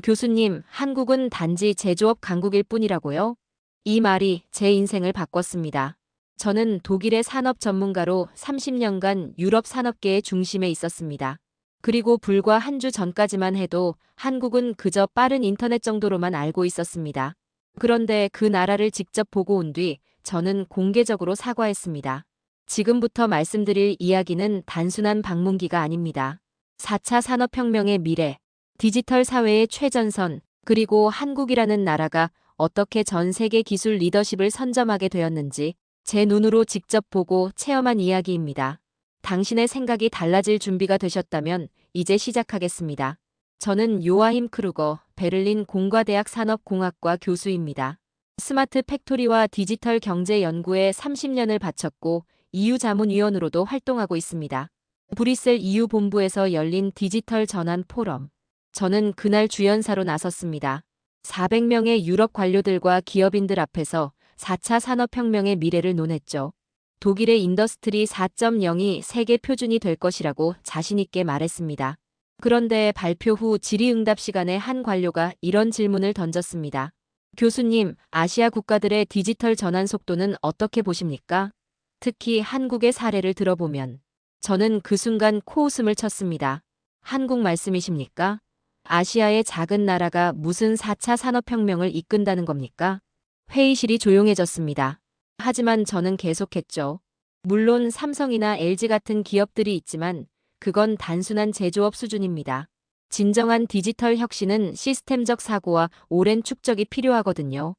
교수님, 한국은 단지 제조업 강국일 뿐이라고요? 이 말이 제 인생을 바꿨습니다. 저는 독일의 산업 전문가로 30년간 유럽 산업계의 중심에 있었습니다. 그리고 불과 한 주 전까지만 해도 한국은 그저 빠른 인터넷 정도로만 알고 있었습니다. 그런데 그 나라를 직접 보고 온 뒤 저는 공개적으로 사과했습니다. 지금부터 말씀드릴 이야기는 단순한 방문기가 아닙니다. 4차 산업혁명의 미래, 디지털 사회의 최전선, 그리고 한국이라는 나라가 어떻게 전 세계 기술 리더십을 선점하게 되었는지 제 눈으로 직접 보고 체험한 이야기입니다. 당신의 생각이 달라질 준비가 되셨다면 이제 시작하겠습니다. 저는 요아힘 크루거, 베를린 공과대학 산업공학과 교수입니다. 스마트 팩토리와 디지털 경제 연구에 30년을 바쳤고 EU 자문위원으로도 활동하고 있습니다. 브뤼셀 EU 본부에서 열린 디지털 전환 포럼. 저는 그날 주연사로 나섰습니다. 400명의 유럽 관료들과 기업인들 앞에서 4차 산업혁명의 미래를 논했죠. 독일의 인더스트리 4.0이 세계 표준이 될 것이라고 자신있게 말했습니다. 그런데 발표 후 질의응답 시간에 한 관료가 이런 질문을 던졌습니다. 교수님, 아시아 국가들의 디지털 전환 속도는 어떻게 보십니까? 특히 한국의 사례를 들어보면. 저는 그 순간 코웃음을 쳤습니다. 한국 말씀이십니까? 아시아의 작은 나라가 무슨 4차 산업혁명을 이끈다는 겁니까? 회의실이 조용해졌습니다. 하지만 저는 계속했죠. 물론 삼성이나 LG 같은 기업들이 있지만 그건 단순한 제조업 수준입니다. 진정한 디지털 혁신은 시스템적 사고와 오랜 축적이 필요하거든요.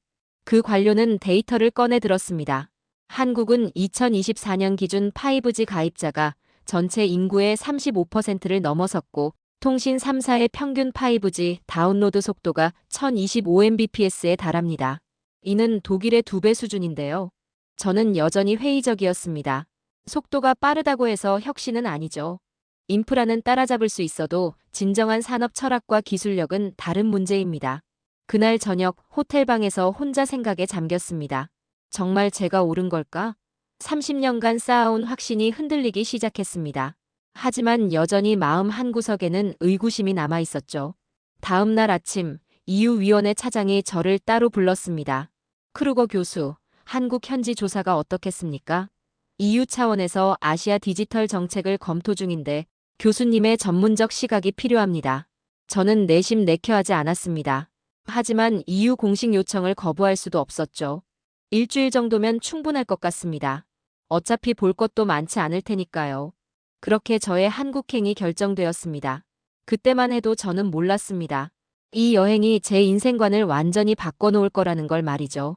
그 관료는 데이터를 꺼내 들었습니다. 한국은 2024년 기준 5G 가입자가 전체 인구의 35%를 넘어섰고 통신 3사의 평균 5G 다운로드 속도가 1025mbps에 달합니다. 이는 독일의 2배 수준인데요. 저는 여전히 회의적이었습니다. 속도가 빠르다고 해서 혁신은 아니죠. 인프라는 따라잡을 수 있어도 진정한 산업 철학과 기술력은 다른 문제입니다. 그날 저녁 호텔방에서 혼자 생각에 잠겼습니다. 정말 제가 옳은 걸까? 30년간 쌓아온 확신이 흔들리기 시작했습니다. 하지만 여전히 마음 한구석에는 의구심이 남아 있었죠. 다음 날 아침 EU 위원회 차장이 저를 따로 불렀습니다. 크루거 교수, 한국 현지 조사가 어떻겠습니까? EU 차원에서 아시아 디지털 정책을 검토 중인데 교수님의 전문적 시각이 필요합니다. 저는 내심 내켜하지 않았습니다. 하지만 EU 공식 요청을 거부할 수도 없었죠. 일주일 정도면 충분할 것 같습니다. 어차피 볼 것도 많지 않을 테니까요. 그렇게 저의 한국행이 결정되었습니다. 그때만 해도 저는 몰랐습니다. 이 여행이 제 인생관을 완전히 바꿔놓을 거라는 걸 말이죠.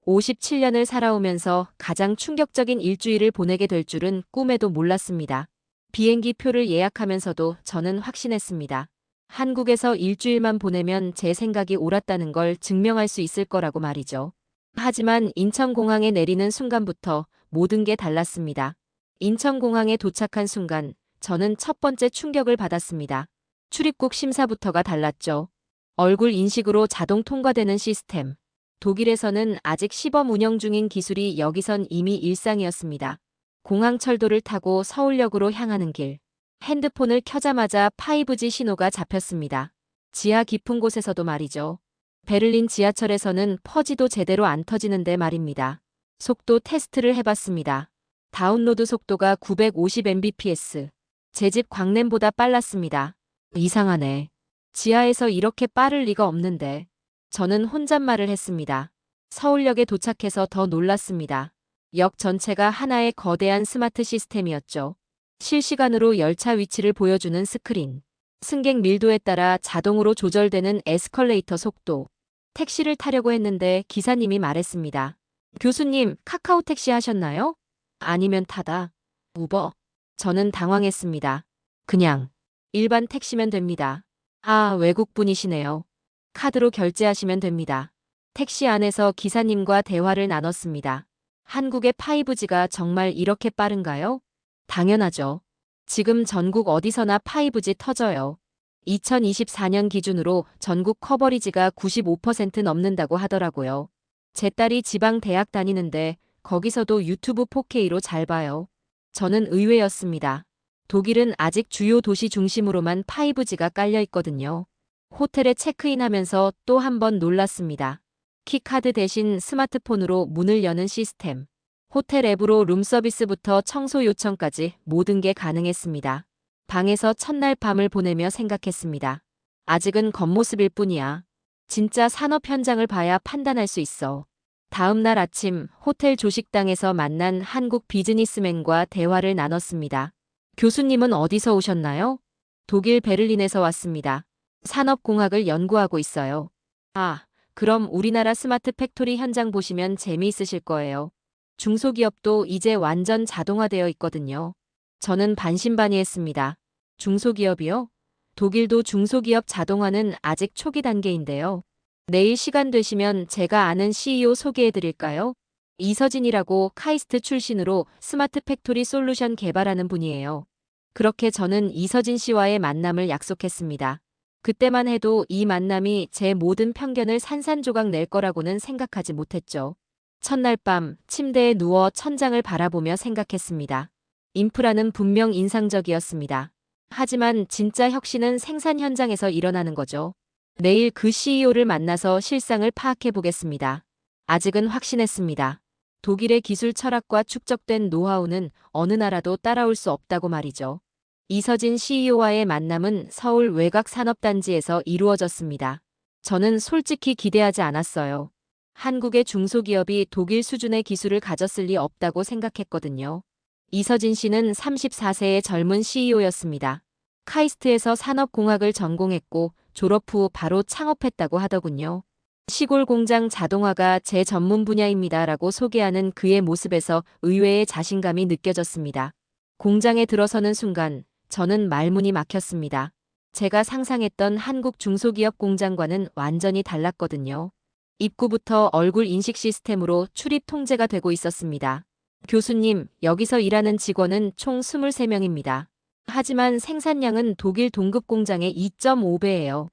57년을 살아오면서 가장 충격적인 일주일을 보내게 될 줄은 꿈에도 몰랐습니다. 비행기 표를 예약하면서도 저는 확신했습니다. 한국에서 일주일만 보내면 제 생각이 옳았다는 걸 증명할 수 있을 거라고 말이죠. 하지만 인천공항에 내리는 순간부터 모든 게 달랐습니다. 인천공항에 도착한 순간 저는 첫 번째 충격을 받았습니다. 출입국 심사부터가 달랐죠. 얼굴 인식으로 자동 통과되는 시스템. 독일에서는 아직 시범 운영 중인 기술이 여기선 이미 일상이었습니다. 공항 철도를 타고 서울역으로 향하는 길. 핸드폰을 켜자마자 5G 신호가 잡혔습니다. 지하 깊은 곳에서도 말이죠. 베를린 지하철에서는 퍼지도 제대로 안 터지는데 말입니다. 속도 테스트를 해봤습니다. 다운로드 속도가 950mbps. 제 집 광램보다 빨랐습니다. 이상하네. 지하에서 이렇게 빠를 리가 없는데. 저는 혼잣말을 했습니다. 서울역에 도착해서 더 놀랐습니다. 역 전체가 하나의 거대한 스마트 시스템이었죠. 실시간으로 열차 위치를 보여주는 스크린. 승객 밀도에 따라 자동으로 조절되는 에스컬레이터 속도. 택시를 타려고 했는데 기사님이 말했습니다. 교수님, 카카오 택시 하셨나요? 아니면 타다. 우버. 저는 당황했습니다. 그냥 일반 택시면 됩니다. 아, 외국분이시네요. 카드로 결제하시면 됩니다. 택시 안에서 기사님과 대화를 나눴습니다. 한국의 5G가 정말 이렇게 빠른가요? 당연하죠. 지금 전국 어디서나 5G 터져요. 2024년 기준으로 전국 커버리지가 95% 넘는다고 하더라고요. 제 딸이 지방 대학 다니는데 거기서도 유튜브 4K로 잘 봐요. 저는 의외였습니다. 독일은 아직 주요 도시 중심으로만 5G가 깔려 있거든요. 호텔에 체크인하면서 또 한 번 놀랐습니다. 키카드 대신 스마트폰으로 문을 여는 시스템. 호텔 앱으로 룸서비스부터 청소 요청까지 모든 게 가능했습니다. 방에서 첫날 밤을 보내며 생각했습니다. 아직은 겉모습일 뿐이야. 진짜 산업 현장을 봐야 판단할 수 있어. 다음 날 아침 호텔 조식당에서 만난 한국 비즈니스맨과 대화를 나눴습니다. 교수님은 어디서 오셨나요? 독일 베를린에서 왔습니다. 산업공학을 연구하고 있어요. 아, 그럼 우리나라 스마트 팩토리 현장 보시면 재미있으실 거예요. 중소기업도 이제 완전 자동화되어 있거든요. 저는 반신반의했습니다. 중소기업이요? 독일도 중소기업 자동화는 아직 초기 단계인데요. 내일 시간 되시면 제가 아는 CEO 소개해 드릴까요? 이서진이라고 카이스트 출신으로 스마트 팩토리 솔루션 개발하는 분이에요. 그렇게 저는 이서진 씨와의 만남을 약속했습니다. 그때만 해도 이 만남이 제 모든 편견을 산산조각 낼 거라고는 생각하지 못했죠. 첫날 밤 침대에 누워 천장을 바라보며 생각했습니다. 인프라는 분명 인상적이었습니다. 하지만 진짜 혁신은 생산 현장에서 일어나는 거죠. 내일 그 CEO를 만나서 실상을 파악해 보겠습니다. 아직은 확신했습니다. 독일의 기술 철학과 축적된 노하우는 어느 나라도 따라올 수 없다고 말이죠. 이서진 CEO와의 만남은 서울 외곽산업단지에서 이루어졌습니다. 저는 솔직히 기대하지 않았어요. 한국의 중소기업이 독일 수준의 기술을 가졌을 리 없다고 생각했거든요. 이서진 씨는 34세의 젊은 CEO였습니다. 카이스트에서 산업공학을 전공했고 졸업 후 바로 창업했다고 하더군요. 시골 공장 자동화가 제 전문 분야입니다라고 소개하는 그의 모습에서 의외의 자신감이 느껴졌습니다. 공장에 들어서는 순간 저는 말문이 막혔습니다. 제가 상상했던 한국 중소기업 공장과는 완전히 달랐거든요. 입구부터 얼굴 인식 시스템으로 출입 통제가 되고 있었습니다. 교수님, 여기서 일하는 직원은 총 23명입니다. 하지만 생산량은 독일 동급 공장의 2.5배예요.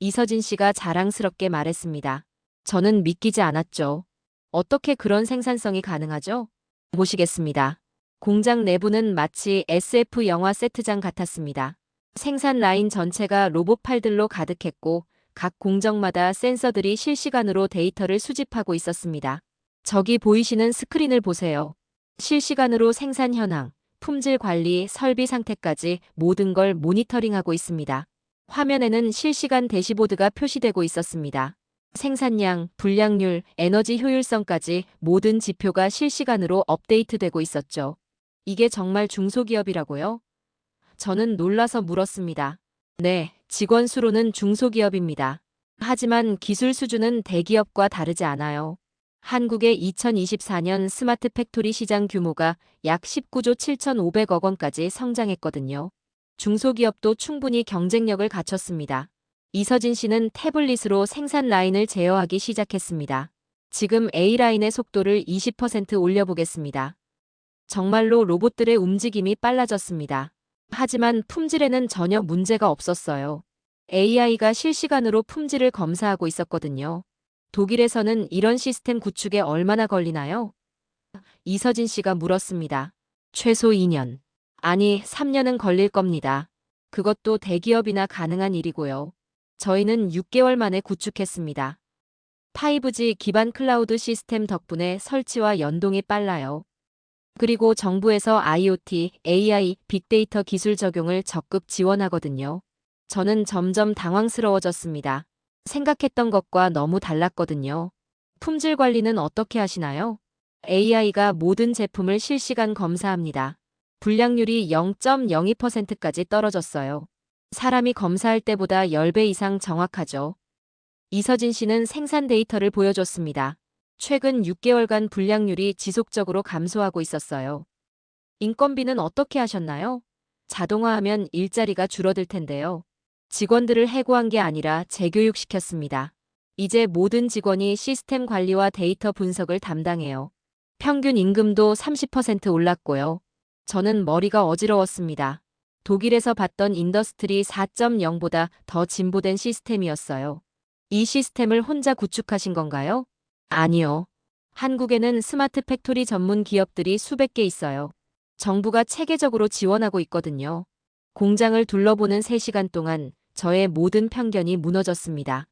이서진 씨가 자랑스럽게 말했습니다. 저는 믿기지 않았죠. 어떻게 그런 생산성이 가능하죠? 보시겠습니다. 공장 내부는 마치 SF 영화 세트장 같았습니다. 생산 라인 전체가 로봇 팔들로 가득했고 각 공정마다 센서들이 실시간으로 데이터를 수집하고 있었습니다. 저기 보이시는 스크린을 보세요. 실시간으로 생산 현황, 품질 관리, 설비 상태까지 모든 걸 모니터링하고 있습니다. 화면에는 실시간 대시보드가 표시되고 있었습니다. 생산량, 불량률, 에너지 효율성까지 모든 지표가 실시간으로 업데이트되고 있었죠. 이게 정말 중소기업이라고요? 저는 놀라서 물었습니다. 네, 직원 수로는 중소기업입니다. 하지만 기술 수준은 대기업과 다르지 않아요. 한국의 2024년 스마트 팩토리 시장 규모가 약 19조 7,500억 원까지 성장했거든요. 중소기업도 충분히 경쟁력을 갖췄습니다. 이서진 씨는 태블릿으로 생산 라인을 제어하기 시작했습니다. 지금 A라인의 속도를 20% 올려보겠습니다. 정말로 로봇들의 움직임이 빨라졌습니다. 하지만 품질에는 전혀 문제가 없었어요. AI가 실시간으로 품질을 검사하고 있었거든요. 독일에서는 이런 시스템 구축에 얼마나 걸리나요? 이서진 씨가 물었습니다. 최소 2년. 아니, 3년은 걸릴 겁니다. 그것도 대기업이나 가능한 일이고요. 저희는 6개월 만에 구축했습니다. 5G 기반 클라우드 시스템 덕분에 설치와 연동이 빨라요. 그리고 정부에서 IoT, AI, 빅데이터 기술 적용을 적극 지원하거든요. 저는 점점 당황스러워졌습니다. 생각했던 것과 너무 달랐거든요. 품질 관리는 어떻게 하시나요? AI가 모든 제품을 실시간 검사합니다. 불량률이 0.02%까지 떨어졌어요. 사람이 검사할 때보다 10배 이상 정확하죠. 이서진 씨는 생산 데이터를 보여줬습니다. 최근 6개월간 불량률이 지속적으로 감소하고 있었어요. 인건비는 어떻게 하셨나요? 자동화하면 일자리가 줄어들 텐데요. 직원들을 해고한 게 아니라 재교육시켰습니다. 이제 모든 직원이 시스템 관리와 데이터 분석을 담당해요. 평균 임금도 30% 올랐고요. 저는 머리가 어지러웠습니다. 독일에서 봤던 인더스트리 4.0보다 더 진보된 시스템이었어요. 이 시스템을 혼자 구축하신 건가요? 아니요. 한국에는 스마트 팩토리 전문 기업들이 수백 개 있어요. 정부가 체계적으로 지원하고 있거든요. 공장을 둘러보는 3시간 동안 저의 모든 편견이 무너졌습니다.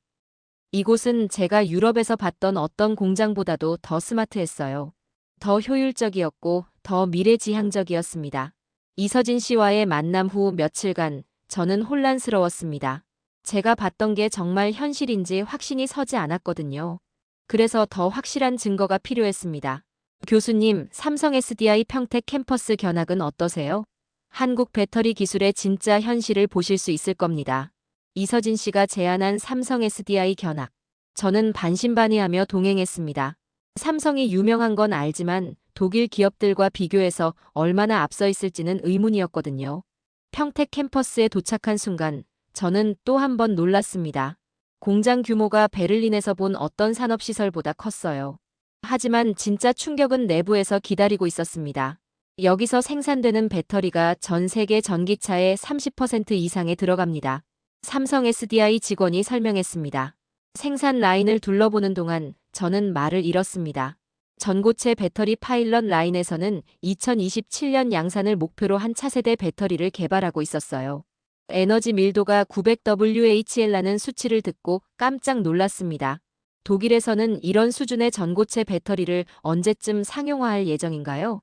이곳은 제가 유럽에서 봤던 어떤 공장보다도 더 스마트했어요. 더 효율적이었고 더 미래지향적이었습니다. 이서진 씨와의 만남 후 며칠간 저는 혼란스러웠습니다. 제가 봤던 게 정말 현실인지 확신이 서지 않았거든요. 그래서 더 확실한 증거가 필요했습니다. 교수님, 삼성 SDI 평택 캠퍼스 견학은 어떠세요? 한국 배터리 기술의 진짜 현실을 보실 수 있을 겁니다. 이서진 씨가 제안한 삼성 SDI 견학. 저는 반신반의하며 동행했습니다. 삼성이 유명한 건 알지만 독일 기업들과 비교해서 얼마나 앞서 있을지는 의문이었거든요. 평택 캠퍼스에 도착한 순간 저는 또 한 번 놀랐습니다. 공장 규모가 베를린에서 본 어떤 산업시설보다 컸어요. 하지만 진짜 충격은 내부에서 기다리고 있었습니다. 여기서 생산되는 배터리가 전 세계 전기차의 30% 이상에 들어갑니다. 삼성 SDI 직원이 설명했습니다. 생산 라인을 둘러보는 동안 저는 말을 잃었습니다. 전고체 배터리 파일럿 라인에서는 2027년 양산을 목표로 한 차세대 배터리를 개발하고 있었어요. 에너지 밀도가 900Wh라는 수치를 듣고 깜짝 놀랐습니다. 독일에서는 이런 수준의 전고체 배터리를 언제쯤 상용화할 예정인가요?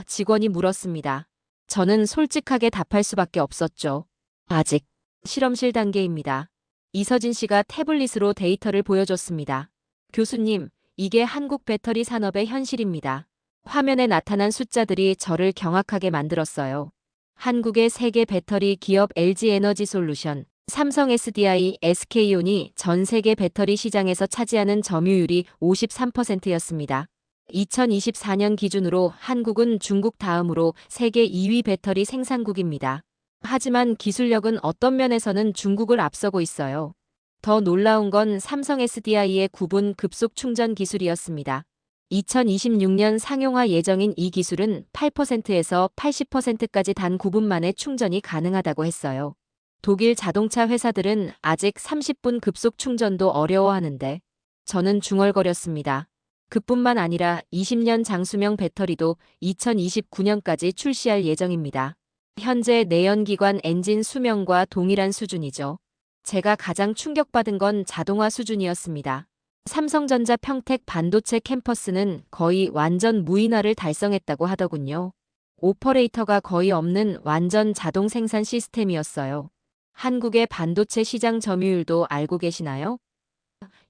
직원이 물었습니다. 저는 솔직하게 답할 수밖에 없었죠. 아직 실험실 단계입니다. 이서진 씨가 태블릿으로 데이터를 보여줬습니다. 교수님, 이게 한국 배터리 산업의 현실입니다. 화면에 나타난 숫자들이 저를 경악하게 만들었어요. 한국의 세계 배터리 기업 LG에너지솔루션, 삼성 SDI, SK온이 전 세계 배터리 시장에서 차지하는 점유율이 53%였습니다. 2024년 기준으로 한국은 중국 다음으로 세계 2위 배터리 생산국입니다. 하지만 기술력은 어떤 면에서는 중국을 앞서고 있어요. 더 놀라운 건 삼성 SDI의 구분 급속 충전 기술이었습니다. 2026년 상용화 예정인 이 기술은 8%에서 80%까지 단 9분 만에 충전이 가능하다고 했어요. 독일 자동차 회사들은 아직 30분 급속 충전도 어려워하는데 저는 중얼거렸습니다. 그뿐만 아니라 20년 장수명 배터리도 2029년까지 출시할 예정입니다. 현재 내연기관 엔진 수명과 동일한 수준이죠. 제가 가장 충격받은 건 자동화 수준이었습니다. 삼성전자 평택 반도체 캠퍼스는 거의 완전 무인화를 달성했다고 하더군요. 오퍼레이터가 거의 없는 완전 자동 생산 시스템이었어요. 한국의 반도체 시장 점유율도 알고 계시나요?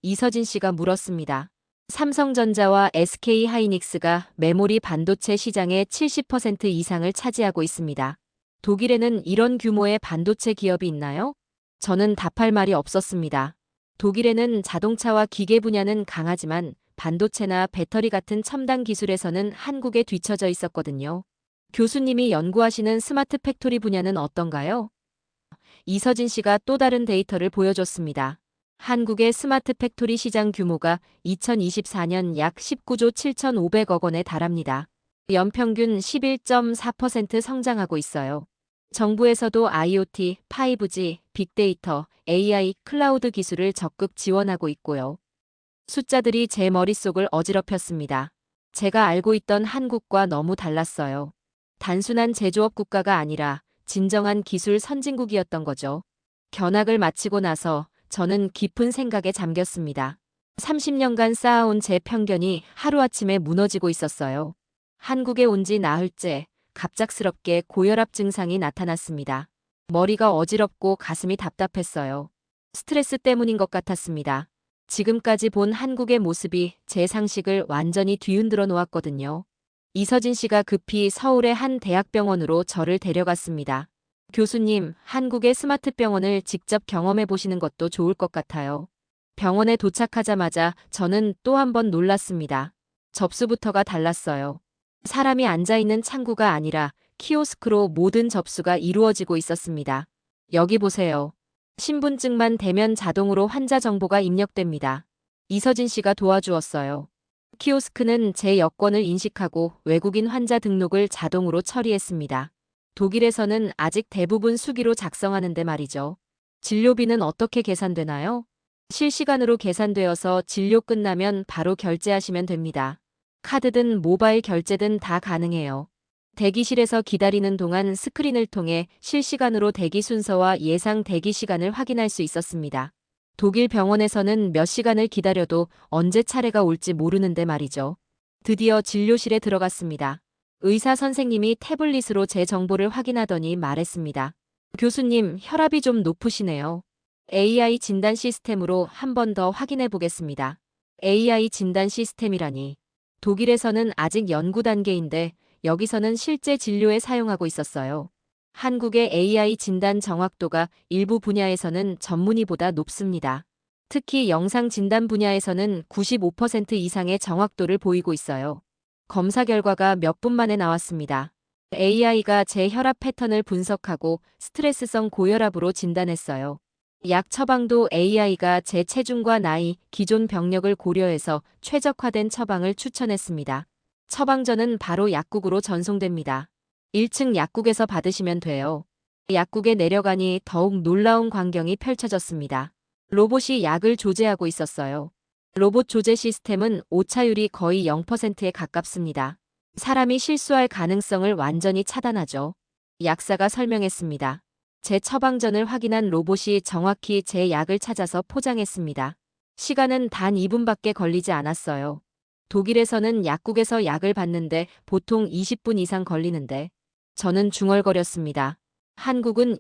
이서진 씨가 물었습니다. 삼성전자와 SK하이닉스가 메모리 반도체 시장의 70% 이상을 차지하고 있습니다. 독일에는 이런 규모의 반도체 기업이 있나요? 저는 답할 말이 없었습니다. 독일에는 자동차와 기계 분야는 강하지만 반도체나 배터리 같은 첨단 기술에서는 한국에 뒤처져 있었거든요. 교수님이 연구하시는 스마트 팩토리 분야는 어떤가요? 이서진 씨가 또 다른 데이터를 보여줬습니다. 한국의 스마트 팩토리 시장 규모가 2024년 약 19조 7,500억 원에 달합니다. 연평균 11.4% 성장하고 있어요. 정부에서도 IoT, 5G, 빅데이터, AI, 클라우드 기술을 적극 지원하고 있고요. 숫자들이 제 머릿속을 어지럽혔습니다. 제가 알고 있던 한국과 너무 달랐어요. 단순한 제조업 국가가 아니라 진정한 기술 선진국이었던 거죠. 견학을 마치고 나서 저는 깊은 생각에 잠겼습니다. 30년간 쌓아온 제 편견이 하루아침에 무너지고 있었어요. 한국에 온 지 나흘째 갑작스럽게 고혈압 증상이 나타났습니다. 머리가 어지럽고 가슴이 답답했어요. 스트레스 때문인 것 같았습니다. 지금까지 본 한국의 모습이 제 상식을 완전히 뒤흔들어 놓았거든요. 이서진 씨가 급히 서울의 한 대학병원으로 저를 데려갔습니다. 교수님, 한국의 스마트 병원을 직접 경험해 보시는 것도 좋을 것 같아요. 병원에 도착하자마자 저는 또 한 번 놀랐습니다. 접수부터가 달랐어요. 사람이 앉아있는 창구가 아니라 키오스크로 모든 접수가 이루어지고 있었습니다. 여기 보세요. 신분증만 대면 자동으로 환자 정보가 입력됩니다. 이서진 씨가 도와주었어요. 키오스크는 제 여권을 인식하고 외국인 환자 등록을 자동으로 처리했습니다. 독일에서는 아직 대부분 수기로 작성하는데 말이죠. 진료비는 어떻게 계산되나요? 실시간으로 계산되어서 진료 끝나면 바로 결제하시면 됩니다. 카드든 모바일 결제든 다 가능해요. 대기실에서 기다리는 동안 스크린을 통해 실시간으로 대기 순서와 예상 대기 시간을 확인할 수 있었습니다. 독일 병원에서는 몇 시간을 기다려도 언제 차례가 올지 모르는데 말이죠. 드디어 진료실에 들어갔습니다. 의사 선생님이 태블릿으로 제 정보를 확인하더니 말했습니다. 교수님, 혈압이 좀 높으시네요. AI 진단 시스템으로 한 번 더 확인해 보겠습니다. AI 진단 시스템이라니. 독일에서는 아직 연구 단계인데 여기서는 실제 진료에 사용하고 있었어요. 한국의 AI 진단 정확도가 일부 분야에서는 전문의보다 높습니다. 특히 영상 진단 분야에서는 95% 이상의 정확도를 보이고 있어요. 검사 결과가 몇 분 만에 나왔습니다. AI가 제 혈압 패턴을 분석하고 스트레스성 고혈압으로 진단했어요. 약 처방도 AI가 제 체중과 나이, 기존 병력을 고려해서 최적화된 처방을 추천했습니다. 처방전은 바로 약국으로 전송됩니다. 1층 약국에서 받으시면 돼요. 약국에 내려가니 더욱 놀라운 광경이 펼쳐졌습니다. 로봇이 약을 조제하고 있었어요. 로봇 조제 시스템은 오차율이 거의 0%에 가깝습니다. 사람이 실수할 가능성을 완전히 차단하죠. 약사가 설명했습니다. 제 처방전을 확인한 로봇이 정확히 제 약을 찾아서 포장했습니다. 시간은 단 2분밖에 걸리지 않았어요. 독일에서는 약국에서 약을 받는데 보통 20분 이상 걸리는데 저는 중얼거렸습니다. 한국은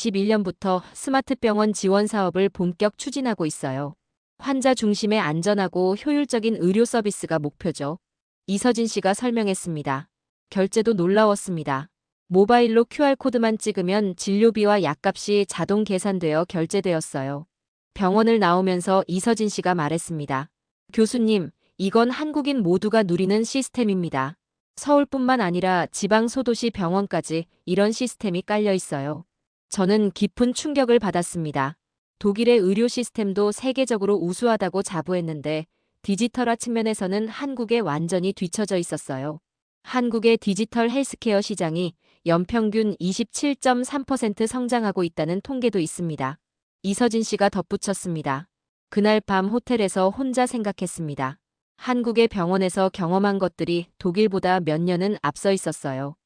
2021년부터 스마트 병원 지원 사업을 본격 추진하고 있어요. 환자 중심의 안전하고 효율적인 의료 서비스가 목표죠. 이서진 씨가 설명했습니다. 결제도 놀라웠습니다. 모바일로 QR코드만 찍으면 진료비와 약값이 자동 계산되어 결제되었어요. 병원을 나오면서 이서진 씨가 말했습니다. 교수님, 이건 한국인 모두가 누리는 시스템입니다. 서울뿐만 아니라 지방 소도시 병원까지 이런 시스템이 깔려 있어요. 저는 깊은 충격을 받았습니다. 독일의 의료 시스템도 세계적으로 우수하다고 자부했는데 디지털화 측면에서는 한국에 완전히 뒤처져 있었어요. 한국의 디지털 헬스케어 시장이 연평균 27.3% 성장하고 있다는 통계도 있습니다. 이서진 씨가 덧붙였습니다. 그날 밤 호텔에서 혼자 생각했습니다. 한국의 병원에서 경험한 것들이 독일보다 몇 년은 앞서 있었어요.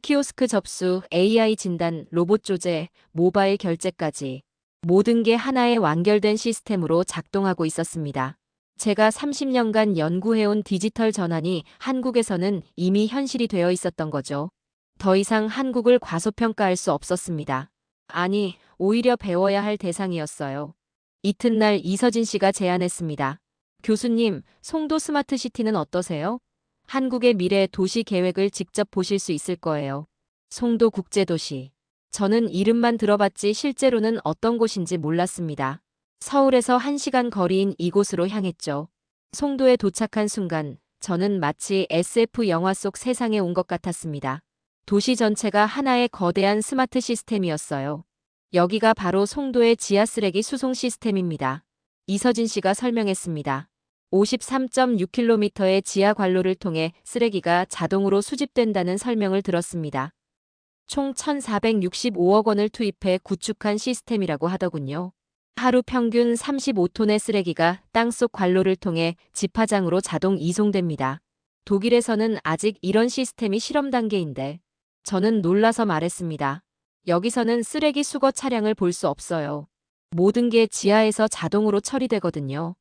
키오스크 접수, AI 진단, 로봇 조제, 모바일 결제까지 모든 게 하나의 완결된 시스템으로 작동하고 있었습니다. 제가 30년간 연구해온 디지털 전환이 한국에서는 이미 현실이 되어 있었던 거죠. 더 이상 한국을 과소평가할 수 없었습니다. 아니, 오히려 배워야 할 대상이었어요. 이튿날 이서진 씨가 제안했습니다. 교수님, 송도 스마트시티는 어떠세요? 한국의 미래 도시 계획을 직접 보실 수 있을 거예요. 송도 국제도시. 저는 이름만 들어봤지 실제로는 어떤 곳인지 몰랐습니다. 서울에서 1시간 거리인 이곳으로 향했죠. 송도에 도착한 순간 저는 마치 SF 영화 속 세상에 온 것 같았습니다. 도시 전체가 하나의 거대한 스마트 시스템이었어요. 여기가 바로 송도의 지하 쓰레기 수송 시스템입니다. 이서진 씨가 설명했습니다. 53.6km의 지하 관로를 통해 쓰레기가 자동으로 수집된다는 설명을 들었습니다. 총 1,465억 원을 투입해 구축한 시스템이라고 하더군요. 하루 평균 35톤의 쓰레기가 땅속 관로를 통해 집화장으로 자동 이송됩니다. 독일에서는 아직 이런 시스템이 실험 단계인데 저는 놀라서 말했습니다. 여기서는 쓰레기 수거 차량을 볼 수 없어요. 모든 게 지하에서 자동으로 처리되거든요.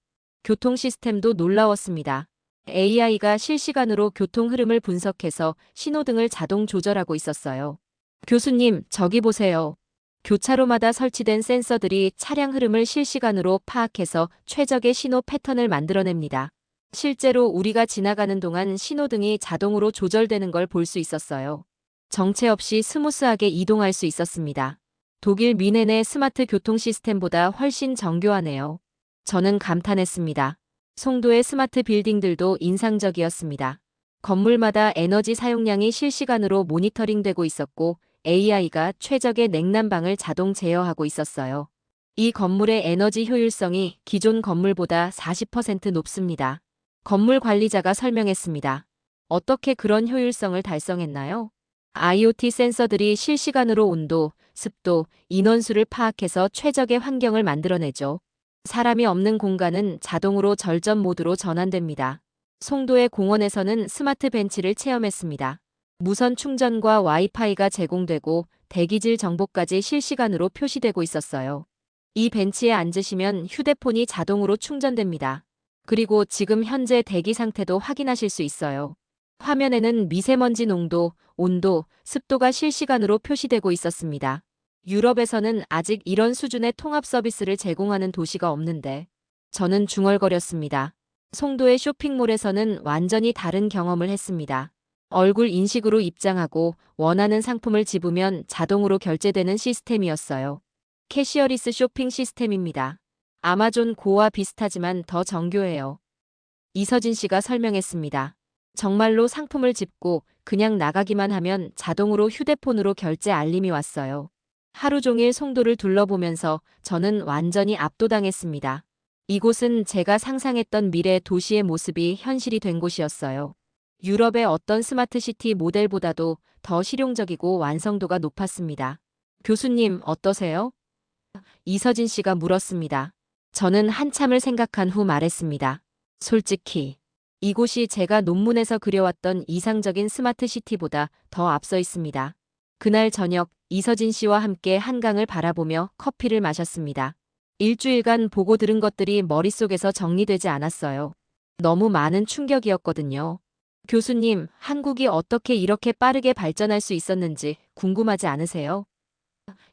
교통 시스템도 놀라웠습니다. AI가 실시간으로 교통 흐름을 분석해서 신호등을 자동 조절하고 있었어요. 교수님, 저기 보세요. 교차로마다 설치된 센서들이 차량 흐름을 실시간으로 파악해서 최적의 신호 패턴을 만들어냅니다. 실제로 우리가 지나가는 동안 신호등이 자동으로 조절되는 걸 볼 수 있었어요. 정체 없이 스무스하게 이동할 수 있었습니다. 독일 뮌헨의 스마트 교통 시스템보다 훨씬 정교하네요. 저는 감탄했습니다. 송도의 스마트 빌딩들도 인상적이었습니다. 건물마다 에너지 사용량이 실시간으로 모니터링되고 있었고 AI가 최적의 냉난방을 자동 제어하고 있었어요. 이 건물의 에너지 효율성이 기존 건물보다 40% 높습니다. 건물 관리자가 설명했습니다. 어떻게 그런 효율성을 달성했나요? IoT 센서들이 실시간으로 온도, 습도, 인원수를 파악해서 최적의 환경을 만들어내죠. 사람이 없는 공간은 자동으로 절전 모드로 전환됩니다. 송도의 공원에서는 스마트 벤치를 체험했습니다. 무선 충전과 와이파이가 제공되고 대기질 정보까지 실시간으로 표시되고 있었어요. 이 벤치에 앉으시면 휴대폰이 자동으로 충전됩니다. 그리고 지금 현재 대기 상태도 확인하실 수 있어요. 화면에는 미세먼지 농도, 온도, 습도가 실시간으로 표시되고 있었습니다. 유럽에서는 아직 이런 수준의 통합 서비스를 제공하는 도시가 없는데 저는 중얼거렸습니다. 송도의 쇼핑몰에서는 완전히 다른 경험을 했습니다. 얼굴 인식으로 입장하고 원하는 상품을 집으면 자동으로 결제되는 시스템이었어요. 캐시어리스 쇼핑 시스템입니다. 아마존 고와 비슷하지만 더 정교해요. 이서진 씨가 설명했습니다. 정말로 상품을 집고 그냥 나가기만 하면 자동으로 휴대폰으로 결제 알림이 왔어요. 하루 종일 송도를 둘러보면서 저는 완전히 압도당했습니다. 이곳은 제가 상상했던 미래 도시의 모습이 현실이 된 곳이었어요. 유럽의 어떤 스마트시티 모델보다도 더 실용적이고 완성도가 높았습니다. 교수님, 어떠세요? 이서진 씨가 물었습니다. 저는 한참을 생각한 후 말했습니다. 솔직히, 이곳이 제가 논문에서 그려왔던 이상적인 스마트시티보다 더 앞서 있습니다. 그날 저녁, 이서진 씨와 함께 한강을 바라보며 커피를 마셨습니다. 일주일간 보고 들은 것들이 머릿속에서 정리되지 않았어요. 너무 많은 충격이었거든요. 교수님, 한국이 어떻게 이렇게 빠르게 발전할 수 있었는지 궁금하지 않으세요?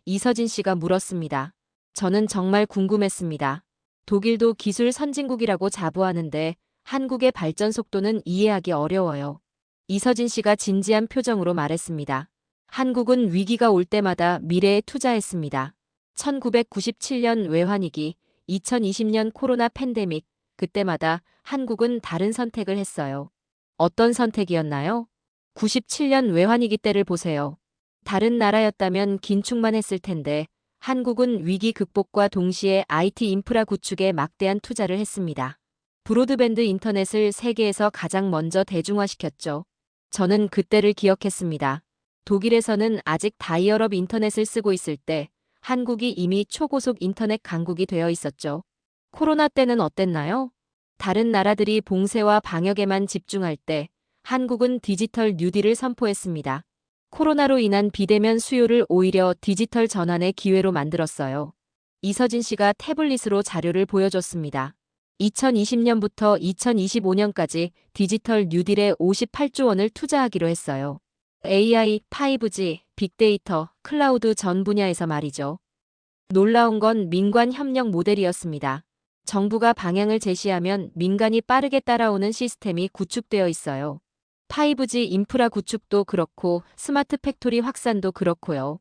이서진 씨가 물었습니다. 저는 정말 궁금했습니다. 독일도 기술 선진국이라고 자부하는데 한국의 발전 속도는 이해하기 어려워요. 이서진 씨가 진지한 표정으로 말했습니다. 한국은 위기가 올 때마다 미래에 투자했습니다. 1997년 외환위기, 2020년 코로나 팬데믹, 그때마다 한국은 다른 선택을 했어요. 어떤 선택이었나요? 97년 외환위기 때를 보세요. 다른 나라였다면 긴축만 했을 텐데 한국은 위기 극복과 동시에 IT 인프라 구축에 막대한 투자를 했습니다. 브로드밴드 인터넷을 세계에서 가장 먼저 대중화시켰죠. 저는 그때를 기억했습니다. 독일에서는 아직 다이얼업 인터넷을 쓰고 있을 때 한국이 이미 초고속 인터넷 강국이 되어 있었죠. 코로나 때는 어땠나요? 다른 나라들이 봉쇄와 방역에만 집중할 때 한국은 디지털 뉴딜을 선포했습니다. 코로나로 인한 비대면 수요를 오히려 디지털 전환의 기회로 만들었어요. 이서진 씨가 태블릿으로 자료를 보여줬습니다. 2020년부터 2025년까지 디지털 뉴딜에 58조 원을 투자하기로 했어요. AI, 5G, 빅데이터, 클라우드 전 분야에서 말이죠. 놀라운 건 민관 협력 모델이었습니다. 정부가 방향을 제시하면 민간이 빠르게 따라오는 시스템이 구축되어 있어요. 5G 인프라 구축도 그렇고 스마트 팩토리 확산도 그렇고요.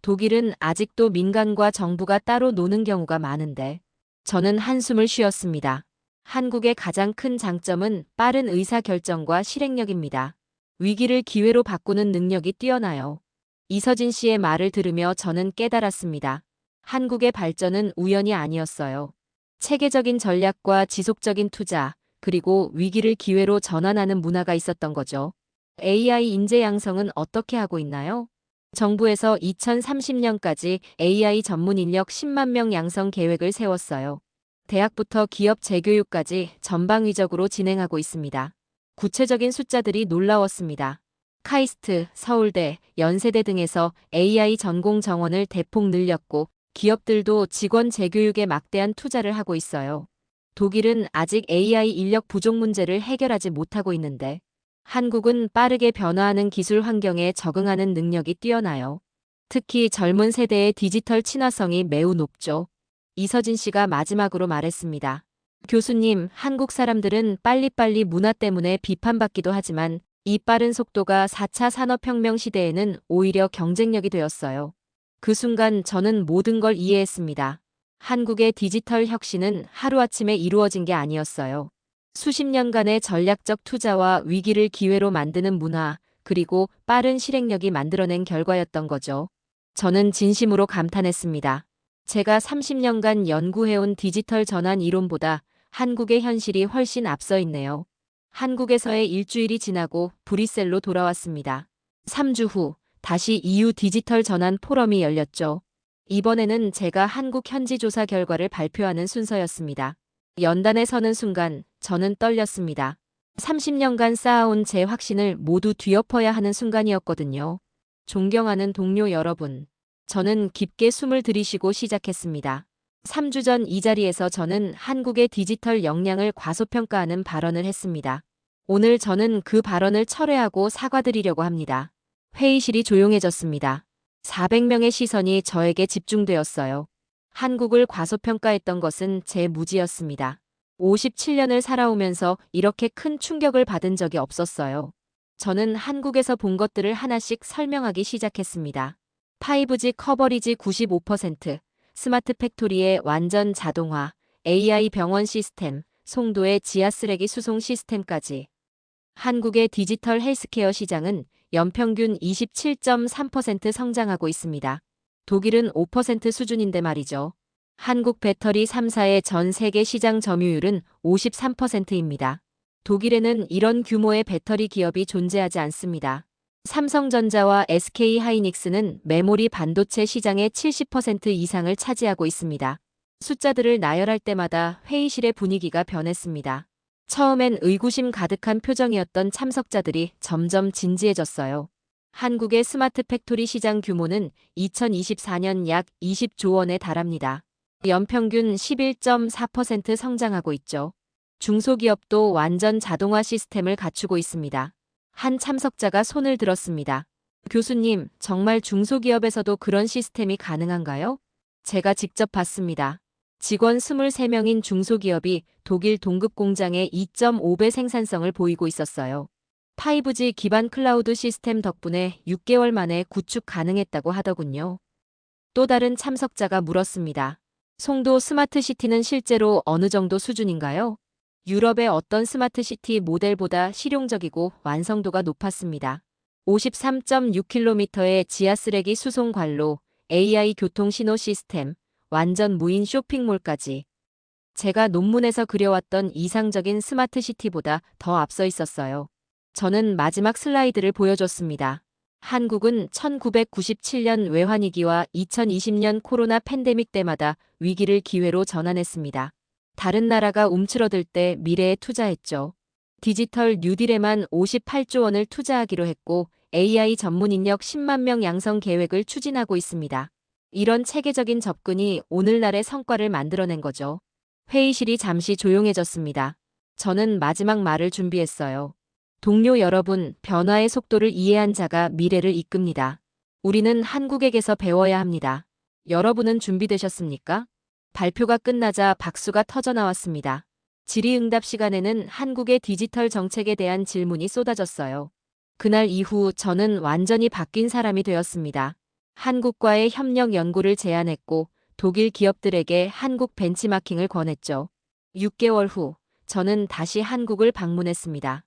독일은 아직도 민간과 정부가 따로 노는 경우가 많은데 저는 한숨을 쉬었습니다. 한국의 가장 큰 장점은 빠른 의사결정과 실행력입니다. 위기를 기회로 바꾸는 능력이 뛰어나요. 이서진 씨의 말을 들으며 저는 깨달았습니다. 한국의 발전은 우연이 아니었어요. 체계적인 전략과 지속적인 투자, 그리고 위기를 기회로 전환하는 문화가 있었던 거죠. AI 인재 양성은 어떻게 하고 있나요? 정부에서 2030년까지 AI 전문 인력 10만 명 양성 계획을 세웠어요. 대학부터 기업 재교육까지 전방위적으로 진행하고 있습니다. 구체적인 숫자들이 놀라웠습니다. 카이스트, 서울대, 연세대 등에서 AI 전공 정원을 대폭 늘렸고 기업들도 직원 재교육에 막대한 투자를 하고 있어요. 독일은 아직 AI 인력 부족 문제를 해결하지 못하고 있는데 한국은 빠르게 변화하는 기술 환경에 적응하는 능력이 뛰어나요. 특히 젊은 세대의 디지털 친화성이 매우 높죠. 이서진 씨가 마지막으로 말했습니다. 교수님, 한국 사람들은 빨리빨리 문화 때문에 비판받기도 하지만 이 빠른 속도가 4차 산업혁명 시대에는 오히려 경쟁력이 되었어요. 그 순간 저는 모든 걸 이해했습니다. 한국의 디지털 혁신은 하루아침에 이루어진 게 아니었어요. 수십 년간의 전략적 투자와 위기를 기회로 만드는 문화, 그리고 빠른 실행력이 만들어낸 결과였던 거죠. 저는 진심으로 감탄했습니다. 제가 30년간 연구해온 디지털 전환 이론보다 한국의 현실이 훨씬 앞서 있네요. 한국에서의 일주일이 지나고 브뤼셀로 돌아왔습니다. 3주 후 다시 EU 디지털 전환 포럼이 열렸죠. 이번에는 제가 한국 현지 조사 결과를 발표하는 순서였습니다. 연단에 서는 순간 저는 떨렸습니다. 30년간 쌓아온 제 확신을 모두 뒤엎어야 하는 순간이었거든요. 존경하는 동료 여러분. 저는 깊게 숨을 들이쉬고 시작했습니다. 3주 전 이 자리에서 저는 한국의 디지털 역량을 과소평가하는 발언을 했습니다. 오늘 저는 그 발언을 철회하고 사과드리려고 합니다. 회의실이 조용해졌습니다. 400명의 시선이 저에게 집중되었어요. 한국을 과소평가했던 것은 제 무지였습니다. 57년을 살아오면서 이렇게 큰 충격을 받은 적이 없었어요. 저는 한국에서 본 것들을 하나씩 설명하기 시작했습니다. 5G 커버리지 95%, 스마트 팩토리의 완전 자동화, AI 병원 시스템, 송도의 지하 쓰레기 수송 시스템까지. 한국의 디지털 헬스케어 시장은 연평균 27.3% 성장하고 있습니다. 독일은 5% 수준인데 말이죠. 한국 배터리 3사의 전 세계 시장 점유율은 53%입니다. 독일에는 이런 규모의 배터리 기업이 존재하지 않습니다. 삼성전자와 SK 하이닉스는 메모리 반도체 시장의 70% 이상을 차지하고 있습니다. 숫자들을 나열할 때마다 회의실의 분위기가 변했습니다. 처음엔 의구심 가득한 표정이었던 참석자들이 점점 진지해졌어요. 한국의 스마트 팩토리 시장 규모는 2024년 약 20조 원에 달합니다. 연평균 11.4% 성장하고 있죠. 중소기업도 완전 자동화 시스템을 갖추고 있습니다. 한 참석자가 손을 들었습니다. 교수님, 정말 중소기업에서도 그런 시스템이 가능한가요? 제가 직접 봤습니다. 직원 23명인 중소기업이 독일 동급 공장의 2.5배 생산성을 보이고 있었어요. 5G 기반 클라우드 시스템 덕분에 6개월 만에 구축 가능했다고 하더군요. 또 다른 참석자가 물었습니다. 송도 스마트시티는 실제로 어느 정도 수준인가요? 유럽의 어떤 스마트시티 모델보다 실용적이고 완성도가 높았습니다. 53.6km의 지하쓰레기 수송 관로, AI 교통 신호 시스템, 완전 무인 쇼핑몰까지. 제가 논문에서 그려왔던 이상적인 스마트시티보다 더 앞서 있었어요. 저는 마지막 슬라이드를 보여줬습니다. 한국은 1997년 외환위기와 2020년 코로나 팬데믹 때마다 위기를 기회로 전환했습니다. 다른 나라가 움츠러들 때 미래에 투자했죠. 디지털 뉴딜에만 58조 원을 투자하기로 했고 AI 전문 인력 10만 명 양성 계획을 추진하고 있습니다. 이런 체계적인 접근이 오늘날의 성과를 만들어낸 거죠. 회의실이 잠시 조용해졌습니다. 저는 마지막 말을 준비했어요. 동료 여러분, 변화의 속도를 이해한 자가 미래를 이끕니다. 우리는 한국에게서 배워야 합니다. 여러분은 준비되셨습니까? 발표가 끝나자 박수가 터져 나왔습니다. 질의응답 시간에는 한국의 디지털 정책에 대한 질문이 쏟아졌어요. 그날 이후 저는 완전히 바뀐 사람이 되었습니다. 한국과의 협력 연구를 제안했고 독일 기업들에게 한국 벤치마킹을 권했죠. 6개월 후 저는 다시 한국을 방문했습니다.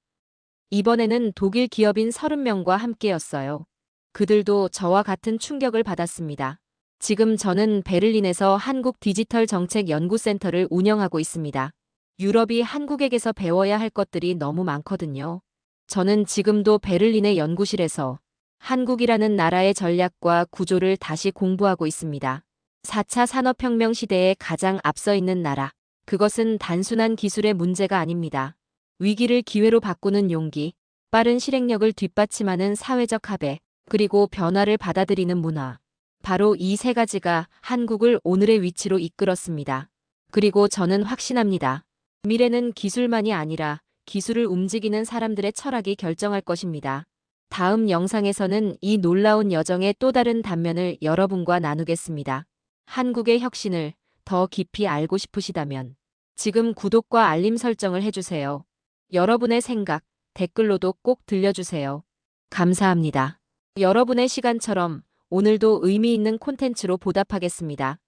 이번에는 독일 기업인 30명과 함께였어요. 그들도 저와 같은 충격을 받았습니다. 지금 저는 베를린에서 한국 디지털 정책 연구센터를 운영하고 있습니다. 유럽이 한국에게서 배워야 할 것들이 너무 많거든요. 저는 지금도 베를린의 연구실에서 한국이라는 나라의 전략과 구조를 다시 공부하고 있습니다. 4차 산업혁명 시대에 가장 앞서 있는 나라. 그것은 단순한 기술의 문제가 아닙니다. 위기를 기회로 바꾸는 용기, 빠른 실행력을 뒷받침하는 사회적 합의, 그리고 변화를 받아들이는 문화. 바로 이 세 가지가 한국을 오늘의 위치로 이끌었습니다. 그리고 저는 확신합니다. 미래는 기술만이 아니라 기술을 움직이는 사람들의 철학이 결정할 것입니다. 다음 영상에서는 이 놀라운 여정의 또 다른 단면을 여러분과 나누겠습니다. 한국의 혁신을 더 깊이 알고 싶으시다면 지금 구독과 알림 설정을 해주세요. 여러분의 생각, 댓글로도 꼭 들려주세요. 감사합니다. 여러분의 시간처럼 오늘도 의미 있는 콘텐츠로 보답하겠습니다.